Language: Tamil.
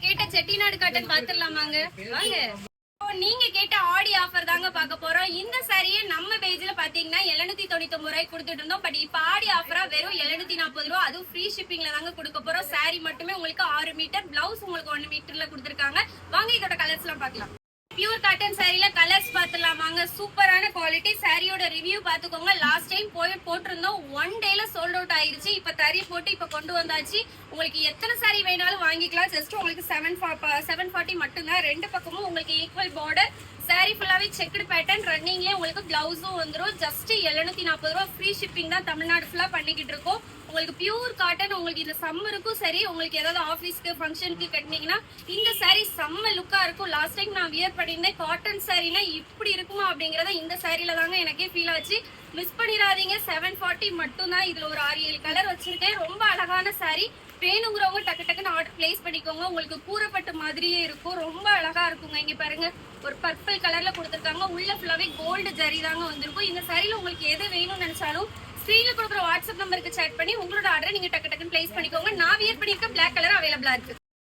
கேட்ட செட்டிநாடு காட்டன் பாத்துடலாமாங்க வாங்க. நீங்க கேட்ட ஆடி ஆஃபர் தாங்க பார்க்க போறோம். இந்த சாரியை நம்ம பேஜ்ல பாத்தீங்கன்னா 799 ரூபாய் கொடுத்துட்டு இருந்தோம். பட் இப்ப ஆடி ஆஃபரா வெறும் 740 ரூபாய், அதுவும் ஃப்ரீ ஷிப்பிங்ல தாங்க கொடுக்க போறோம். சாரி மட்டுமே உங்களுக்கு 6 மீட்டர், பிளவுஸ் உங்களுக்கு 1 மீட்டர்ல கொடுத்துருக்காங்க. வாங்க இதோட கலர்ஸ் எல்லாம் பார்க்கலாம். பியூர் காட்டன் சாரில கலர்ஸ் பாத்துலாமாங்க. சூப்பரான குவாலிட்டி. சாரியோட ரிவ்யூ பாத்துக்கோங்க. லாஸ்ட் டைம் போட்டிருந்தோம், 1 டேல சோல்ட் அவுட் ஆயிருச்சு. இப்ப தறி போட்டு இப்ப கொண்டு வந்தாச்சு. உங்களுக்கு எத்தனை சாரி வேணாலும் வாங்கிக்கலாம். ஜஸ்ட் உங்களுக்கு 740 மட்டும்தான். ரெண்டு பக்கமும் உங்களுக்கு ஈக்குவல் பார்டர். சாரி ஃபுல்லாவே செக்குடு பேட்டர்ன் ரன்னிங்லயே உங்களுக்கு பிளவுஸும் வந்துடும். ஜஸ்ட் 740 ரூபாய். ஃப்ரீ ஷிப்பிங் தான் தமிழ்நாடு ஃபுல்லா பண்ணிக்கிட்டு இருக்கோம். உங்களுக்கு பியூர் காட்டன். உங்களுக்கு இந்த சம்மருக்கும் சரி, உங்களுக்கு ஏதாவது ஆபீஸ்க்கு ஃபங்க்ஷனுக்கு கட்டினீங்கன்னா இந்த சாரி செம்ம லுக்கா இருக்கும். லாஸ்ட் டைம் நான் வியர் பண்ணியிருந்தேன். காட்டன் சாரினா இப்படி இருக்குமா அப்படிங்கறத இந்த சாரில தாங்க எனக்கே ஃபீல் ஆச்சு. மிஸ் பண்ணிடாதீங்க. 740 மட்டும் தான். இதுல ஒரு 6-7 கலர் வச்சிருக்கேன். ரொம்ப அழகான சாரி. வேணுங்கிறவங்க டக்கு டக்குன்னு ஆர்டர் பிளேஸ் பண்ணிக்கோங்க. உங்களுக்கு கூறப்பட்ட மாதிரியே இருக்கும். ரொம்ப அழகா இருக்குங்க. இங்க பாருங்க, ஒரு பர்பிள் கலர்ல கொடுத்துருக்காங்க. உள்ள ஃபுல்லாவே கோல்டு ஜரி தாங்க வந்திருக்கும். இந்த சாரில உங்களுக்கு எது வேணும்னு நினைச்சாலும் ஸ்கிரீன்ல கொடுக்குற வாட்ஸ்அப் நம்பருக்கு சேட் பண்ணி உங்களோட ஆர்டரை நீங்க டக்கு டக்குன்னு பிளேஸ் பண்ணிக்கோங்க. நான் வியர் பண்ணிருக்க பிளாக் கலர் அவைலபிளா இருக்கு.